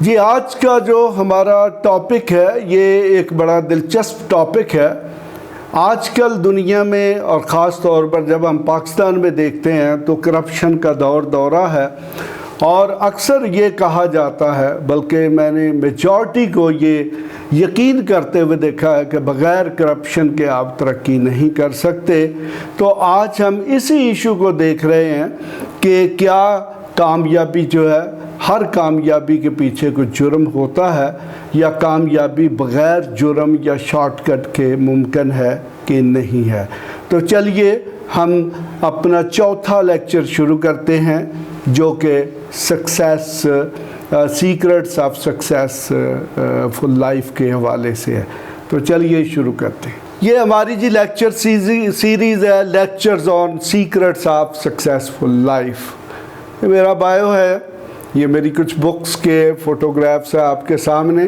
जी, आज का जो हमारा टॉपिक है ये एक बड़ा दिलचस्प टॉपिक है। आजकल दुनिया में और ख़ास तौर पर जब हम पाकिस्तान में देखते हैं तो करप्शन का दौरा है और अक्सर ये कहा जाता है, बल्कि मैंने मेजॉरिटी को ये यकीन करते हुए देखा है कि बग़ैर करप्शन के आप तरक्की नहीं कर सकते। तो आज हम इसी इशू को देख रहे हैं कि क्या कामयाबी जो है, हर कामयाबी के पीछे कुछ जुर्म होता है या कामयाबी बग़ैर जुर्म या शॉर्टकट के मुमकिन है कि नहीं है। तो चलिए हम अपना चौथा लेक्चर शुरू करते हैं जो कि success secrets of successful life के हवाले से है। तो चलिए शुरू करते हैं। ये हमारी जी लेक्चर सीरीज़ है, lectures on secrets of successful life. ये मेरा बायो है, ये मेरी कुछ बुक्स के फ़ोटोग्राफ्स हैं आपके सामने।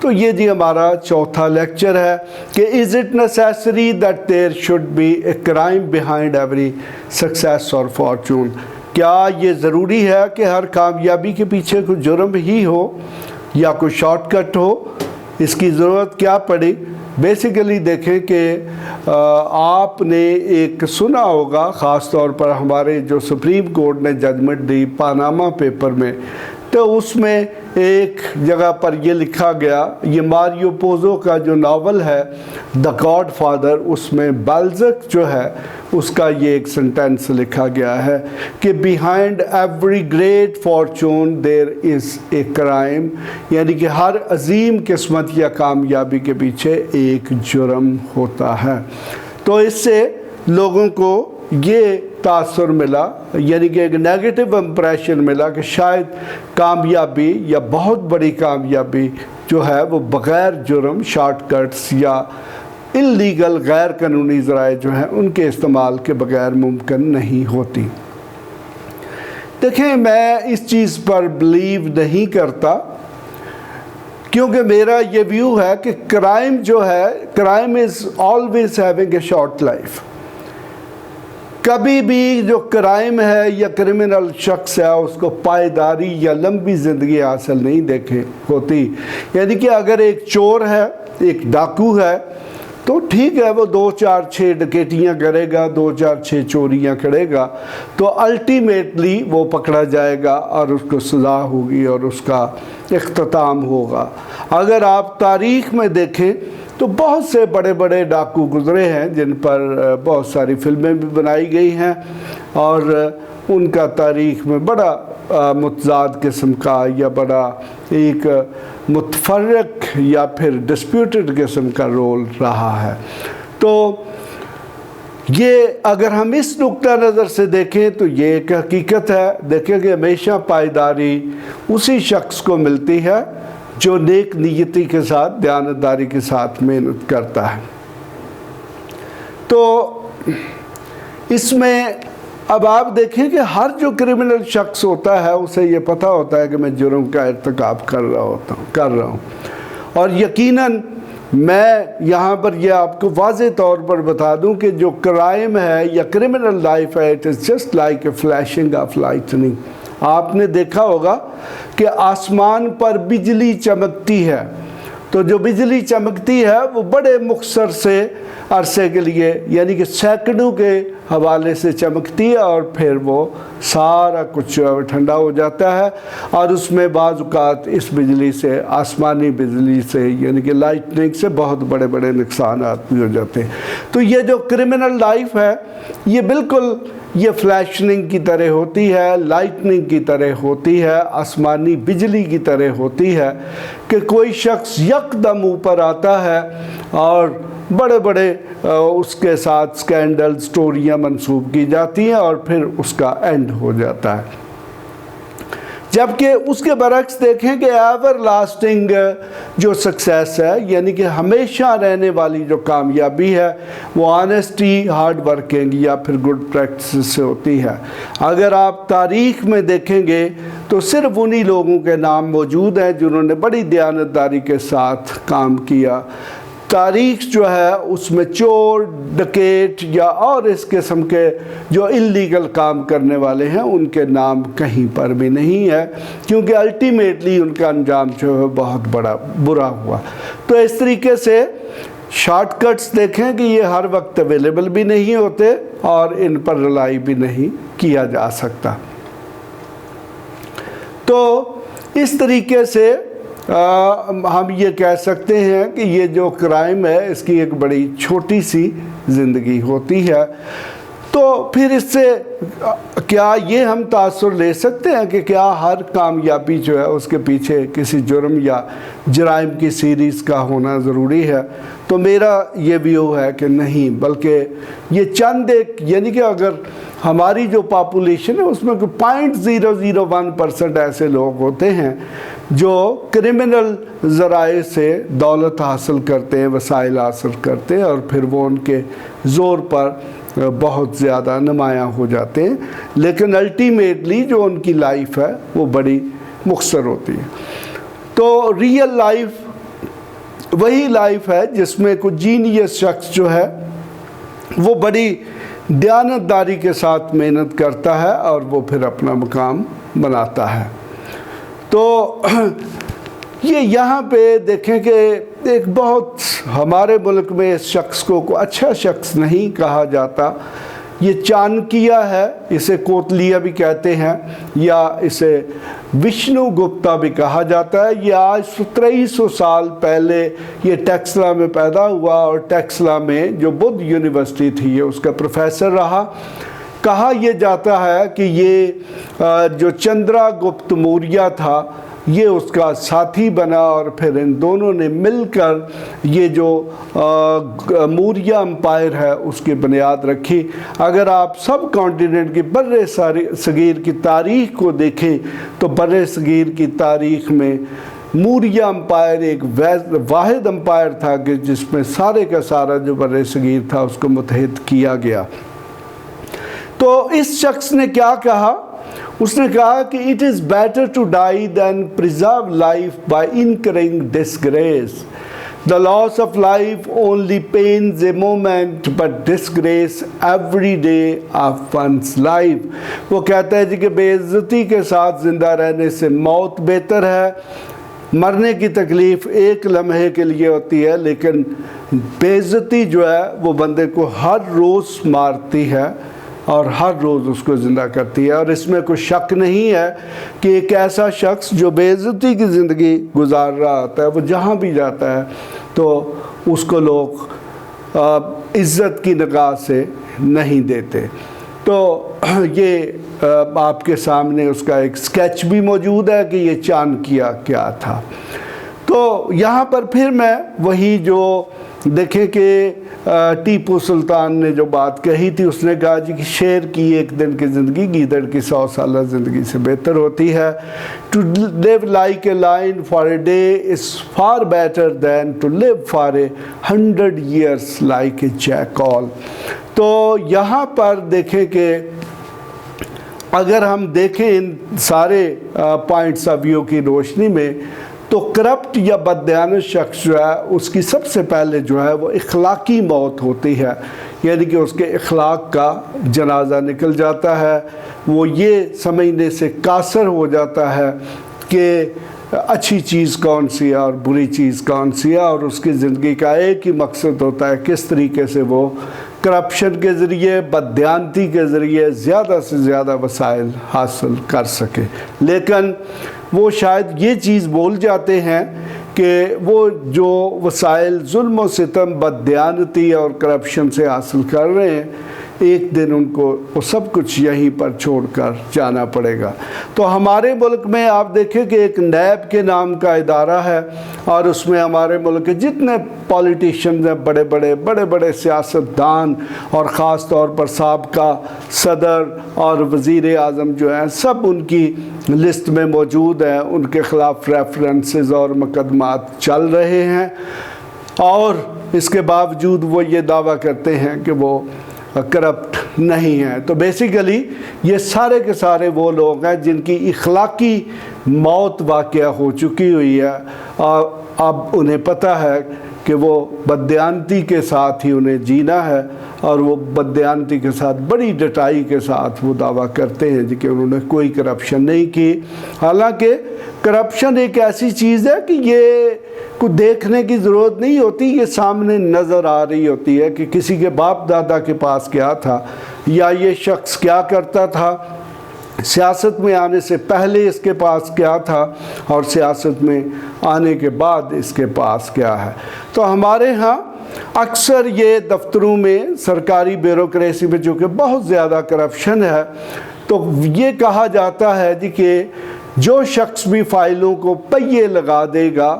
तो ये जी हमारा चौथा लेक्चर है कि is it necessary that there should be a crime behind every success और फॉर्चून। क्या ये ज़रूरी है कि हर कामयाबी के पीछे कुछ जुर्म ही हो या कोई शॉर्टकट हो? इसकी ज़रूरत क्या पड़ी? बेसिकली देखें कि आपने एक सुना होगा, ख़ास तौर पर हमारे जो सुप्रीम कोर्ट ने जजमेंट दी पानामा पेपर में, तो उसमें एक जगह पर ये लिखा गया, ये मारियो पोज़ो का जो नावल है द गॉडफादर, उसमें बाल्ज़क जो है उसका ये एक सेंटेंस लिखा गया है कि behind every great fortune there is a crime, यानी कि हर अजीम किस्मत या कामयाबी के पीछे एक जुर्म होता है। तो इससे लोगों को ये तासुर मिला, यानी कि एक नेगेटिव इम्प्रेशन मिला कि शायद कामयाबी या बहुत बड़ी कामयाबी जो है वो बग़ैर जुर्म, शॉर्टकट्स या इल्लीगल गैर कानूनी ज़राए जो हैं उनके इस्तेमाल के बग़ैर मुमकिन नहीं होती। देखें, मैं इस चीज़ पर बिलीव नहीं करता, क्योंकि मेरा ये व्यू है कि क्राइम जो है, crime is always having a short life. कभी भी जो क्राइम है या क्रिमिनल शख्स है उसको पायदारी या लंबी ज़िंदगी हासिल नहीं देखे होती। यानी कि अगर एक चोर है, एक डाकू है, तो ठीक है, वो 2-4-6 डकैतियाँ करेगा, 2-4-6 चोरियाँ करेगा, तो अल्टीमेटली वो पकड़ा जाएगा और उसको सज़ा होगी और उसका इख्तिताम होगा। अगर आप तारीख़ में देखें तो बहुत से बड़े बड़े डाकू गुज़रे हैं जिन पर बहुत सारी फिल्में भी बनाई गई हैं और उनका तारीख़ में बड़ा मुतज़ाद किस्म का या बड़ा एक मुतफर्रक या फिर डिस्प्यूटेड किस्म का रोल रहा है। तो ये अगर हम इस नुक्ता नज़र से देखें तो ये एक हकीकत है। देखें कि हमेशा पायदारी उसी शख्स को मिलती है जो नेक नीयती के साथ, दयानतदारी के साथ मेहनत करता है। तो इसमें अब आप देखें कि हर जो क्रिमिनल शख्स होता है उसे ये पता होता है कि मैं जुर्म का इर्तिकाब कर रहा हूँ और यकीनन मैं यहाँ पर यह आपको वाज़े तौर पर बता दूँ कि जो क्राइम है या क्रिमिनल लाइफ है, it is just like a flashing of lightning. आपने देखा होगा कि आसमान पर बिजली चमकती है, तो जो बिजली चमकती है वो बड़े मुख्तसर से अरसे के लिए, यानी कि सैकड़ों के हवाले से चमकती है और फिर वो सारा कुछ ठंडा हो जाता है और उसमें बाज़ औक़ात इस बिजली से, आसमानी बिजली से, यानी कि लाइटनिंग से बहुत बड़े बड़े नुकसान भी हो जाते हैं। तो ये जो क्रिमिनल लाइफ है ये बिल्कुल ये फ्लैशनिंग की तरह होती है, लाइटनिंग की तरह होती है, आसमानी बिजली की तरह होती है कि कोई शख्स यकदम ऊपर आता है और बड़े बड़े उसके साथ स्कैंडल, स्टोरियाँ मंसूब की जाती हैं और फिर उसका एंड हो जाता है। जबकि उसके बरक्स देखें कि एवर लास्टिंग जो सक्सेस है, यानी कि हमेशा रहने वाली जो कामयाबी है, वो ऑनेस्टी, हार्ड वर्किंग या फिर गुड प्रैक्टिस से होती है। अगर आप तारीख़ में देखेंगे तो सिर्फ उन्हीं लोगों के नाम मौजूद हैं जिन्होंने बड़ी दयानतदारी के साथ काम किया। तारीख जो है उसमें चोर, डकैत या और इस किस्म के जो इल्लीगल काम करने वाले हैं उनके नाम कहीं पर भी नहीं है, क्योंकि अल्टीमेटली उनका अंजाम जो है बहुत बड़ा बुरा हुआ। तो इस तरीके से शॉर्टकट्स देखें कि ये हर वक्त अवेलेबल भी नहीं होते और इन पर रिलाई भी नहीं किया जा सकता। तो इस तरीके से हम ये कह सकते हैं कि ये जो क्राइम है इसकी एक बड़ी छोटी सी ज़िंदगी होती है। तो फिर इससे क्या ये हम तासुर ले सकते हैं कि क्या हर कामयाबी जो है उसके पीछे किसी जुर्म या जराइम की सीरीज़ का होना ज़रूरी है? तो मेरा ये व्यू है कि नहीं, बल्कि ये चंद एक, यानी कि अगर हमारी जो पॉपुलेशन है उसमें 0.001% ऐसे लोग होते हैं जो क्रिमिनल ज़राए से दौलत हासिल करते हैं, वसाइल हासिल करते हैं और फिर वो उनके ज़ोर पर बहुत ज़्यादा नुमायाँ हो जाते हैं, लेकिन अल्टीमेटली जो उनकी लाइफ है वो बड़ी मुख्तसर होती है। तो रियल लाइफ वही लाइफ है जिसमें कोई जीनियस शख्स जो है वो बड़ी दयानतदारी के साथ मेहनत करता है और वो फिर अपना मुकाम बनाता है। तो ये यहाँ पे देखें कि एक बहुत, हमारे मुल्क में इस शख्स को अच्छा शख्स नहीं कहा जाता, ये चाणक्य है, इसे कोतलिया भी कहते हैं या इसे विष्णु गुप्ता भी कहा जाता है। ये आज 2300 साल पहले ये टेक्सला में पैदा हुआ और टेक्सला में जो बुद्ध यूनिवर्सिटी थी ये उसका प्रोफेसर रहा। कहा यह जाता है कि ये जो चंद्रगुप्त मौर्य था ये उसका साथी बना और फिर इन दोनों ने मिलकर ये जो मौर्य एम्पायर है उसकी बुनियाद रखी। अगर आप सब कॉन्टिनेंट की बर्रे सगीर की तारीख़ को देखें तो बर्रे सगीर की तारीख़ में मौर्य एम्पायर एक वाहिद एम्पायर था कि जिसमें सारे का सारा जो बर्रे सगीर था उसको मुत्तहिद किया गया। तो इस शख्स ने क्या कहा? उसने कहा कि it is better to die than preserve life by incurring disgrace. The loss of life only pains a moment but disgrace every day of one's life. वो कहता है जी कि बेइज्जती के साथ ज़िंदा रहने से मौत बेहतर है। मरने की तकलीफ़ एक लम्हे के लिए होती है, लेकिन बेइज्जती जो है वो बंदे को हर रोज़ मारती है और हर रोज़ उसको ज़िंदा करती है। और इसमें कोई शक नहीं है कि एक ऐसा शख्स जो बेइज्जती की ज़िंदगी गुजार रहा होता है वो जहाँ भी जाता है तो उसको लोग इज़्ज़त की निगाह से नहीं देते। तो ये आपके सामने उसका एक स्केच भी मौजूद है कि ये चाणक्य क्या था। तो यहाँ पर फिर मैं वही जो देखें कि टीपू सुल्तान ने जो बात कही थी, उसने कहा जी कि शेर की एक दिन की ज़िंदगी गीदड़ की 100 साल ज़िंदगी से बेहतर होती है। To live like a lion for a day is far better than to live for a 100 years like a jackal. तो यहाँ पर देखें कि अगर हम देखें इन सारे पॉइंट्स ऑफ व्यू की रोशनी में तो करप्ट या बददयानत शख्स जो है उसकी सबसे पहले जो है वो इखलाकी मौत होती है, यानी कि उसके इखलाक का जनाजा निकल जाता है। वो ये समझने से कासर हो जाता है कि अच्छी चीज़ कौन सी है और बुरी चीज़ कौन सी है, और उसकी ज़िंदगी का एक ही मकसद होता है किस तरीके से वो करप्शन के ज़रिए, बददयानती के ज़रिए ज़्यादा से ज़्यादा वसाइल हासिल कर सके। लेकिन वो शायद ये चीज़ भूल जाते हैं कि वो जो वसाइल जुल्म और सितम, बददयानती और करप्शन से हासिल कर रहे हैं एक दिन उनको वो सब कुछ यहीं पर छोड़कर जाना पड़ेगा। तो हमारे मुल्क में आप देखें कि एक नैब के नाम का इदारा है और उसमें हमारे मुल्क के जितने पॉलिटिशियंस हैं, बड़े बड़े सियासतदान और ख़ास तौर पर साबका सदर और वज़ीर आज़म जो हैं सब उनकी लिस्ट में मौजूद हैं। उनके ख़िलाफ़ रेफरेंसेस और मुकदमात चल रहे हैं और इसके बावजूद वो ये दावा करते हैं कि वो करप्ट नहीं है। तो बेसिकली ये सारे के सारे वो लोग हैं जिनकी इखलाकी मौत वाक़या हो चुकी हुई है और अब उन्हें पता है कि वो बददियानती के साथ ही उन्हें जीना है और वो बददियानती के साथ बड़ी डटाई के साथ वो दावा करते हैं जी कि उन्होंने कोई करप्शन नहीं की। हालांकि करप्शन एक ऐसी चीज़ है कि ये कुछ देखने की ज़रूरत नहीं होती, ये सामने नज़र आ रही होती है कि किसी के बाप दादा के पास क्या था या ये शख्स क्या करता था, सियासत में आने से पहले इसके पास क्या था और सियासत में आने के बाद इसके पास क्या है। तो हमारे यहाँ अक्सर ये दफ्तरों में सरकारी ब्यूरोक्रेसी में जो कि बहुत ज़्यादा करप्शन है, तो ये कहा जाता है जी कि जो शख्स भी फाइलों को पहिए लगा देगा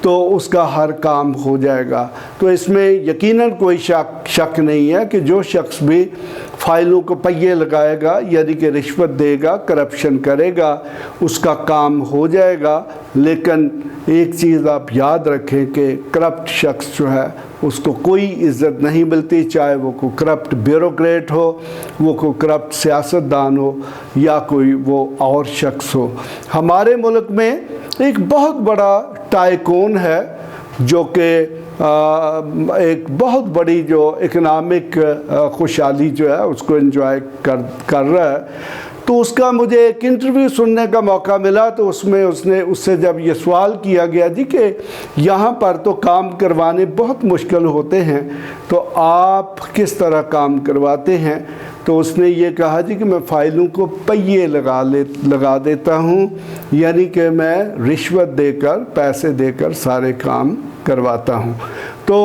तो उसका हर काम हो जाएगा। तो इसमें यकीनन कोई शक नहीं है कि जो शख्स भी फाइलों को पहिए लगाएगा यानी कि रिश्वत देगा, करप्शन करेगा, उसका काम हो जाएगा। लेकिन एक चीज़ आप याद रखें कि करप्ट शख्स जो है उसको कोई इज़्ज़त नहीं मिलती, चाहे वो कोई करप्ट ब्यूरोक्रेट हो, वो कोई करप्ट सियासतदान हो या कोई वो और शख्स हो। हमारे मुल्क में एक बहुत बड़ा टाइकून है जो कि एक बहुत बड़ी जो इकनॉमिक खुशहाली जो है उसको एंजॉय कर रहा है। तो उसका मुझे एक इंटरव्यू सुनने का मौका मिला, तो उसमें उससे जब ये सवाल किया गया जी कि यहाँ पर तो काम करवाने बहुत मुश्किल होते हैं, तो आप किस तरह काम करवाते हैं, तो उसने ये कहा जी कि मैं फ़ाइलों को पहिए लगा देता हूँ, यानी कि मैं रिश्वत देकर, पैसे देकर सारे काम करवाता हूँ। तो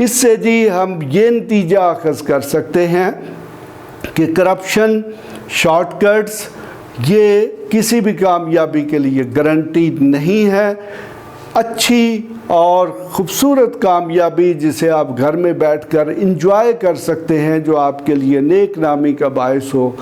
इससे जी हम ये नतीजा अख़ज़ कर सकते हैं कि करप्शन, शॉर्टकट्स ये किसी भी कामयाबी के लिए गारंटी नहीं है। अच्छी और ख़ूबसूरत कामयाबी जिसे आप घर में बैठकर इंजॉय कर सकते हैं, जो आपके लिए नेक नामी का बायस हो,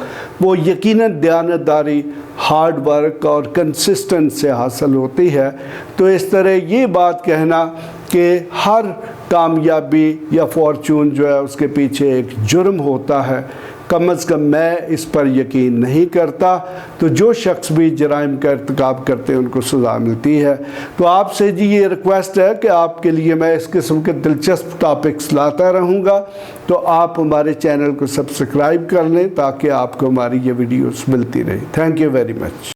वो यकीनन दयानतदारी, हार्ड वर्क और कंसिस्टेंट से हासिल होती है। तो इस तरह ये बात कहना कि हर कामयाबी या फॉर्चून जो है उसके पीछे एक जुर्म होता है, कम अज़ कम मैं इस पर यकीन नहीं करता। तो जो शख्स भी जराइम का इर्तिकाब करते हैं उनको सज़ा मिलती है। तो आपसे जी ये रिक्वेस्ट है कि आपके लिए मैं इस किस्म के दिलचस्प टॉपिक्स लाता रहूँगा, तो आप हमारे चैनल को सब्सक्राइब कर लें ताकि आपको हमारी ये वीडियोस मिलती रहे। Thank you very much.